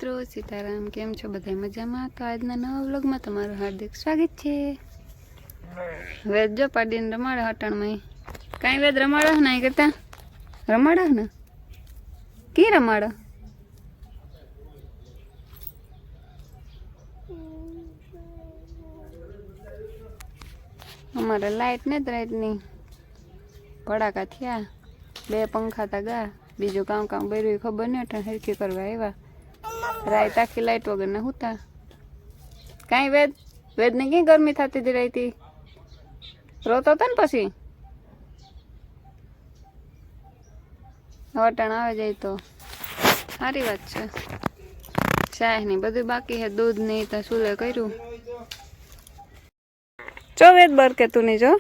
મિત્રો સીતારાम, કેમ છો બધા મજામાં? તો આજના નવા વ્લોગમાં તમારું હાર્દિક સ્વાગત છે. વેદ જો પાડીને રમાડે હટાણમાં. કાંઈ વેદ રમાડો ને અહીં કરતા રમાડો ને કી રમાડો? અમારે લાઇટ ને જ રાતની ભડાકા થયા, 2 પંખા તા ગા, બીજું કામ કર્યું ખબર નહીં. એટલે હરખી કરવા આવ્યા, રાત આખી લાઇટ વગર ને હુતા. કાંઈ વેદ ને ક્યાં ગરમી થતી હતી રાતી? રોતો હતો ને પછી વટાણ આવે જાય તો સારી વાત છે. ચાય ની બધું બાકી છે, દૂધ નહીં તો સુલે કર્યું. ચો વેદ બર કે તું નહીં જો.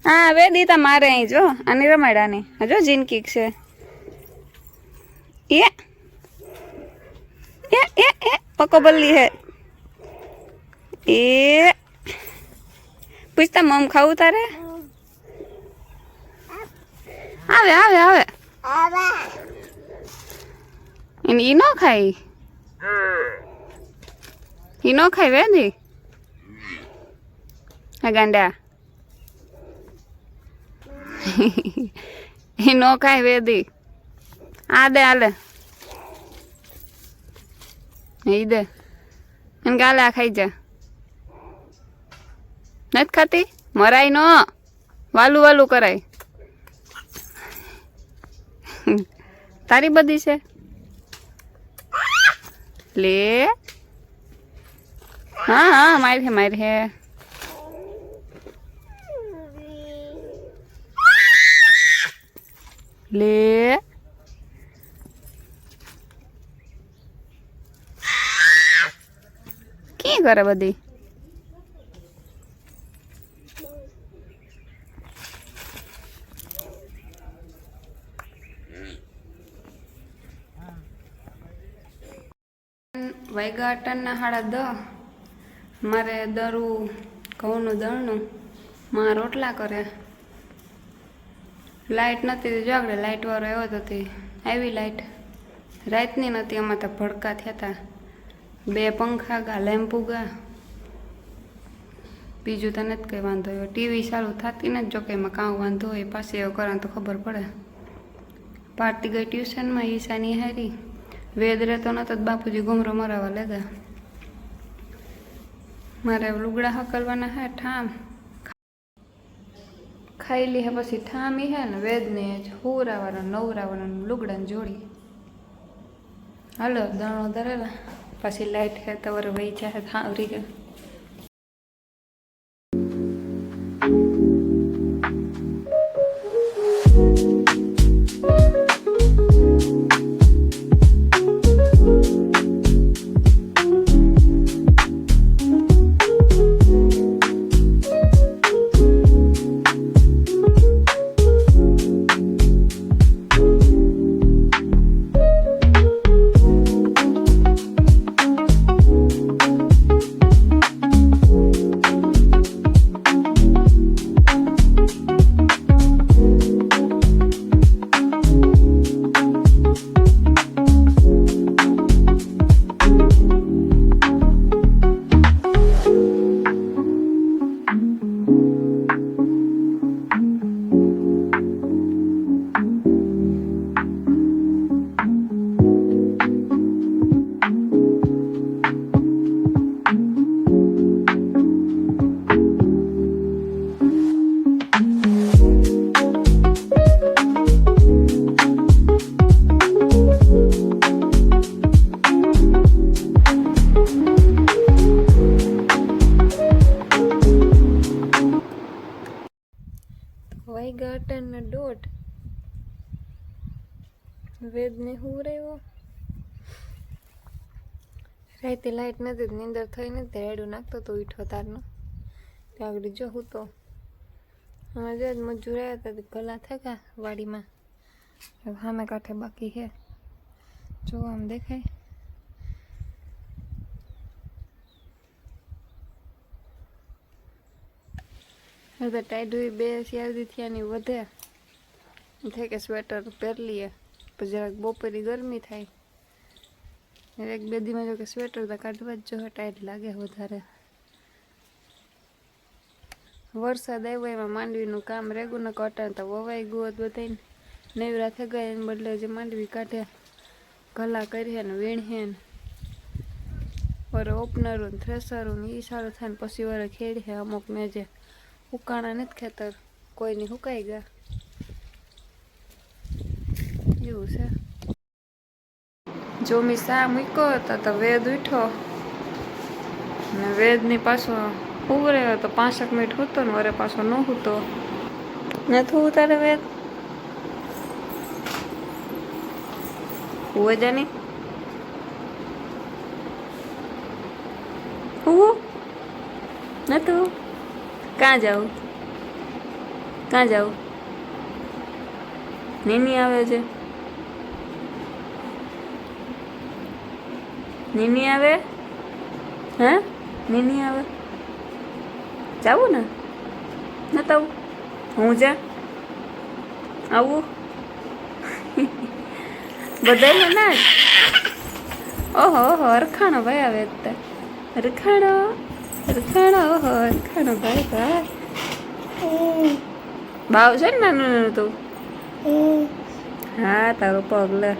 હા વેદી તા મારે અહીં જો આની રમાડાની હજો જિંદગી છે. એ એ એ એ પકો બલ્લી હે. એ પૂછતા મમ ખાવું તારે? આવે આવે આવે ઈ નો ખાય, ઈ નો ખાય વેદી. હા ગાંડા એ નો ખાય વેદી. આ દે આલે ઈ દે એને ગાલે આ ખાઈ જા. નથી ખાતી? મરાય નો, વાલું વાલું કરાય. તારી બધી છે લે. હા હા મારી હે લે. કી કરે બધી? વાગ્યા 8:30. મારે દરું ઘઉંનું દળનું માં રોટલા કરે. લાઇટ નથી જાગડે, લાઇટ વાળો આવ્યો તો તે આવી લાઇટ. રાતની નથી, આમાં તો ભડકા થયા હતા. 2 પંખા ગા, લેમ્પુ ગા, બીજું તો નથી કંઈ વાંધો. એવો ટીવી ચાલુ થતી નથી, જોકે એમાં કાં વાંધો હોય. પાછી એવું કરા તો ખબર પડે. પાર્ટી ગઈ ટ્યુશનમાં, ઈશાની હારી. વેદ રહેતો નતો, બાપુજી ઘુમરો મરાવા લેગા. મારે લુગડા હકલવાના હે ઠામ. ખાઈ લી હે પછી ઠામી હે ને વેદને હુરાવાના નવરાવાના લુગડાને જોડી. હાલો દાણો ધરેલા, પછી લાઈટ હે તવર વહી જાય થાવરી ગયો. વાગ્યા 8:30. વેદને હું રહ્યો રાતે લાઇટ નથી, નીંદર થઈ નથી. રેડું નાખતો તો ઉઠો તારનો ત્યાં આગળ જો હું તો અમારે જો મજૂર આવ્યા હતા, ગલા થયા વાડીમાં. સામે કાંઠે બાકી છે, જો આમ દેખાય. હવે ટાઈડ હોય 2 શિયાળી થયાની વધે થાય કે સ્વેટર પહેર લઈએ, પછી જરાક બપોરી ગરમી થાય એક બે દીમાં જો કે સ્વેટર તો કાઢવા જ જો ટાઈટ લાગે વધારે. વરસાદ આવ્યો એમાં માંડવીનું કામ રેગું ન કટાણ તો વવાઈ ગયું હતું બધાને નેવરા થઈ ગયા એને બદલે જે માંડવી કાઢે ગલા કરીએ ને વીણીએ ને વરે ઓપનરું ને થ્રેસરું ને એ સારું થાય ને પછી વરે ખેડીએ અમુક મેં જે ઉકાણા નથી ખેતર કોઈની સુકાઈ ગયા એવું છે. જો મેં સા મૂક્યો હતો તો વેદ ઉઠો ને વેદની પાછો ઉભરે તો 5 મિનિટ હતો ને વરે પાછો ન હતો નથી ઉતારે વેદ હુએ જાની હું નતું ક્યાં જાઉં નીની આવે છે નીની આવે હે નીની આવે જાવું ને નતું આવું હું જા આવું બધાને ના ઓહો ઓહો અરખાણો ભાઈ આવે અરખાણો ઓહો અરખાણો ભાઈ ભાવ છે ને નાનું નાનું તું હા તારો પગ લે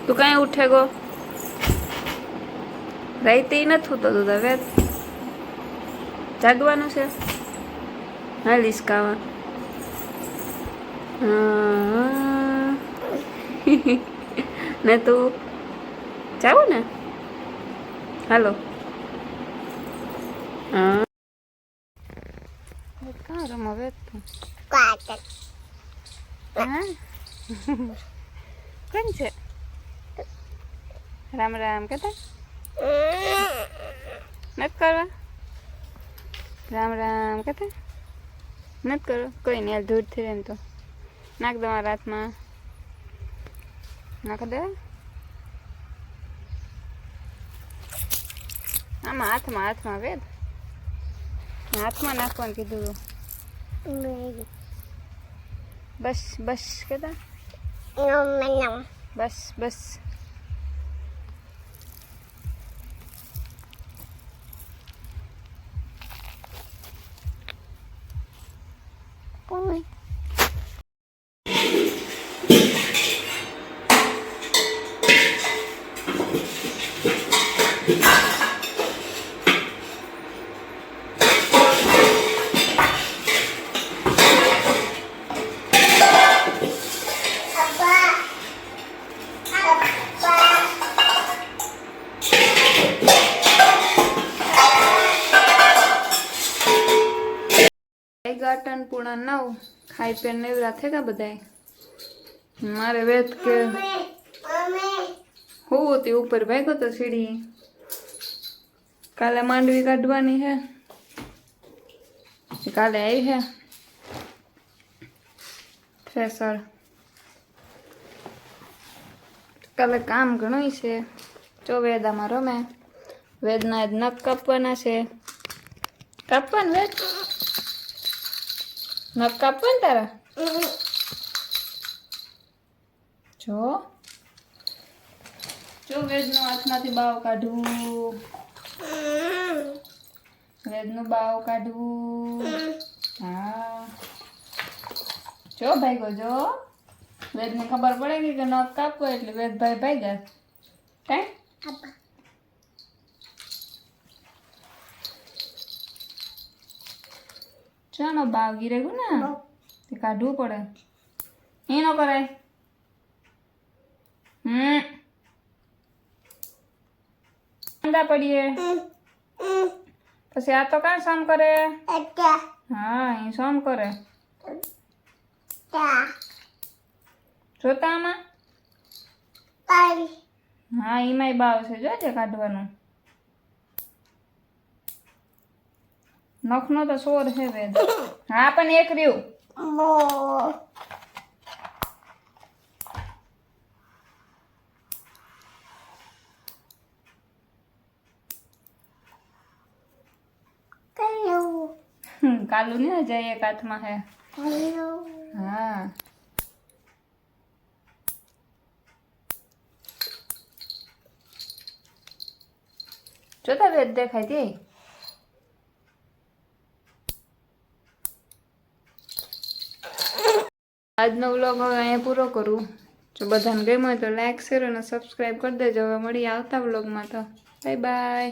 તું કઈ ઉઠે ગો રાઈતે નથી ઉતો તું હવે જાગવાનું છે હા લિસ્કાવા ને તું જાવું ને હાલો હા કાં રમાવે તું હા કેમ છે રામ રામ કહેતા નથી કરવા રામ રામ કહેતા નથી કરો કોઈ નહીં હાલ ધૂળથી રહે તો નાખ દો મારા હાથમાં નાખ દે આમાં હાથમાં વેદ હાથમાં નાખવાનું કીધું બસ કહેતા બસ ગાટન પૂણા 9 ખાઈ પીને નેવરા થયા બધાય મારે વેત કે હું તે ઉપર ભાગ્યો તો સીડી કાલે માંડવી કાઢવાની હે કાલે આવી હે થ્રેસર કાલે કામ ઘણું છે જો વેદામાં રમે વેદના નખ કાપવાના છે કાપવાનું વેદ નખ કાપવા ને તારા જો વેદનો હાથમાંથી બાવ કાઢવું વેદનું બાવ કાઢવું હા જો ભાઈ જો વેદને ખબર પડે કે નખ કાપવો એટલે વેદ ભાઈ ભાગ્યા કઈ ચાલો બાવ ગીરે ગયું ને તે કાઢવું પડે એ ન કરાય પડીએ પછી આ તો કાં સામ કરે હા એ સામ કરે જોતા આમાં હા એમાંય બાવ છે જોજે કાઢવાનું નખનો તો સોર છે વેદ હા પણ એક રહ્યું કાલું ને જાય એક હાથમાં હે હા જોતા વેદ દેખાય તે આજનો વ્લોગ હવે અહીંયા પૂરો કરું. જો બધાને ગમ્યો હોય તો લાઈક શેર અને સબસ્ક્રાઈબ કરી દેજો. હવે મળીએ આવતા વ્લોગમાં. તો બાય બાય.